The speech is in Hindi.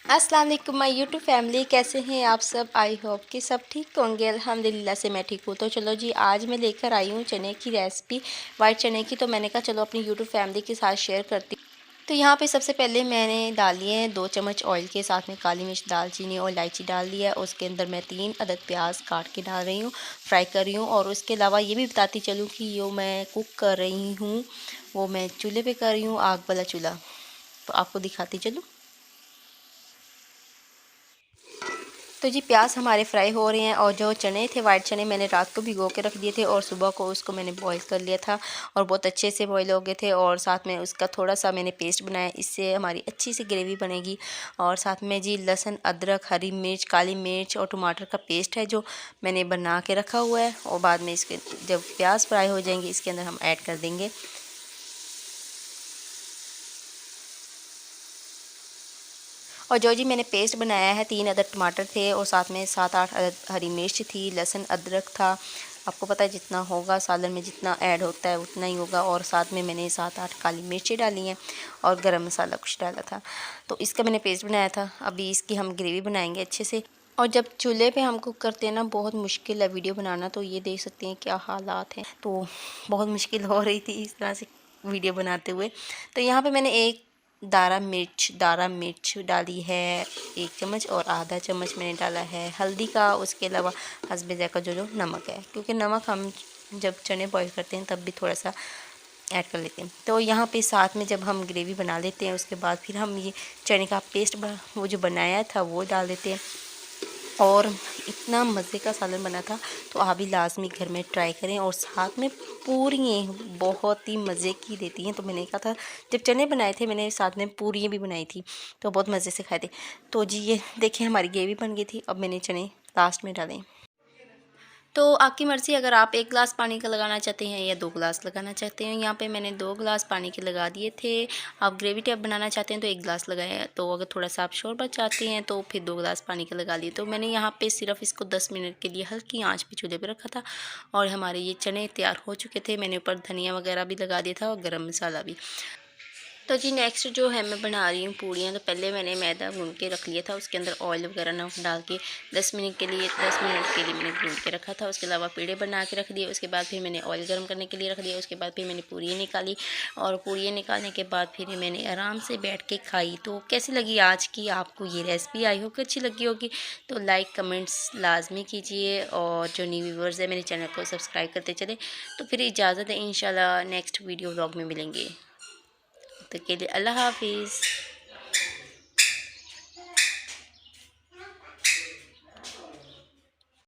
अस्सलाम वालेकुम माय यूट्यूब फैमिली, कैसे हैं आप सब। आई होप कि सब ठीक होंगे। अल्हम्दुलिल्लाह से मैं ठीक हूँ। तो चलो जी, आज मैं लेकर आई हूँ चने की रेसिपी, वाइट चने की। तो मैंने कहा चलो अपनी यूट्यूब फैमिली के साथ शेयर करती हूँ। तो यहाँ पे सबसे पहले मैंने डाली है 2 चम्मच ऑयल के साथ में काली मिर्च, दालचीनी और इलायची डाल दिया है। उसके अंदर मैं 3 अदद प्याज काट के डाल रही हूँ, फ्राई कर रही हूँ। और उसके अलावा ये भी बताती चलूँ कि जो मैं कुक कर रही हूँ वो मैं चूल्हे पे कर रही हूँ, आग वाला चूल्हा। तो आपको दिखाती चलूँ। तो जी प्याज हमारे फ्राई हो रहे हैं। और जो चने थे, वाइट चने, मैंने रात को भिगो के रख दिए थे और सुबह को उसको मैंने बॉईल कर लिया था और बहुत अच्छे से बॉईल हो गए थे। और साथ में उसका थोड़ा सा मैंने पेस्ट बनाया, इससे हमारी अच्छी सी ग्रेवी बनेगी। और साथ में जी लहसुन, अदरक, हरी मिर्च, काली मिर्च और टमाटर का पेस्ट है जो मैंने बना के रखा हुआ है। और बाद में इसके जब प्याज फ्राई हो जाएंगे इसके अंदर हम ऐड कर देंगे। और जो जी मैंने पेस्ट बनाया है, 3 अदद टमाटर थे और साथ में 7-8 अदद हरी मिर्च थी, लहसुन, अदरक था। आपको पता है जितना होगा सालन में जितना ऐड होता है उतना ही होगा। और साथ में मैंने 7-8 काली मिर्ची डाली हैं और गरम मसाला कुछ डाला था। तो इसका मैंने पेस्ट बनाया था। अभी इसकी हम ग्रेवी बनाएंगे अच्छे से। और जब चूल्हे पे हम कुक करते हैं ना, बहुत मुश्किल है वीडियो बनाना। तो ये देख सकते हैं क्या हालात हैं। तो बहुत मुश्किल हो रही थी इस तरह से वीडियो बनाते हुए। तो यहाँ पे मैंने एक दारा मिर्च डाली है 1 चम्मच, और आधा चम्मच मैंने डाला है हल्दी का। उसके अलावा हस्बे ज़ायक़ा जो नमक है, क्योंकि नमक हम जब चने बॉईल करते हैं तब भी थोड़ा सा ऐड कर लेते हैं। तो यहाँ पे साथ में जब हम ग्रेवी बना लेते हैं उसके बाद फिर हम ये चने का पेस्ट वो जो बनाया था वो डाल देते हैं। और इतना मज़े का सालन बना था। तो आप भी लाज़मी घर में ट्राई करें। और साथ में पूरियाँ बहुत ही मज़े की देती हैं। तो मैंने कहा था जब चने बनाए थे मैंने साथ में पूरियाँ भी बनाई थी, तो बहुत मज़े से खाए थे। तो जी ये देखिए हमारी ग्रेवी बन गई थी। अब मैंने चने लास्ट में डालें। तो आपकी मर्ज़ी, अगर आप 1 गिलास पानी का लगाना चाहते हैं या 2 गिलास लगाना चाहते हैं। यहाँ पे मैंने 2 गिलास पानी के लगा दिए थे। आप ग्रेवी टाइप बनाना चाहते हैं तो 1 गिलास लगाएं। तो अगर थोड़ा सा आप शोरबा चाहते हैं तो फिर 2 गिलास पानी के लगा लिए। तो मैंने यहाँ पे सिर्फ इसको 10 मिनट के लिए हल्की आंच पे चूल्हे पे रखा था और हमारे ये चने तैयार हो चुके थे। मैंने ऊपर धनिया वगैरह भी लगा दिया था और गरम मसाला भी। तो जी नेक्स्ट जो है मैं बना रही हूँ पूड़ियाँ। तो पहले मैंने मैदा गूँध के रख लिया था, उसके अंदर ऑयल वगैरह नमक डाल के 10 मिनट के लिए मैंने गूँध के रखा था। उसके अलावा पेड़े बना के रख दिए। उसके बाद फिर मैंने ऑयल गर्म करने के लिए रख दिया। उसके बाद फिर मैंने पूड़ियाँ निकाली और पूड़ियाँ निकालने के बाद फिर मैंने आराम से बैठ के खाई। तो कैसी लगी आज की आपको ये रेसिपी, आई होप कि अच्छी लगी होगी। तो लाइक कमेंट्स लाजमी कीजिए और जो न्यू व्यूवर्स है मेरे चैनल को सब्सक्राइब करते चले। तो फिर इजाज़त है, इंशाल्लाह नेक्स्ट वीडियो व्लॉग में मिलेंगे। तब तक के लिए अल्लाह हाफिज़।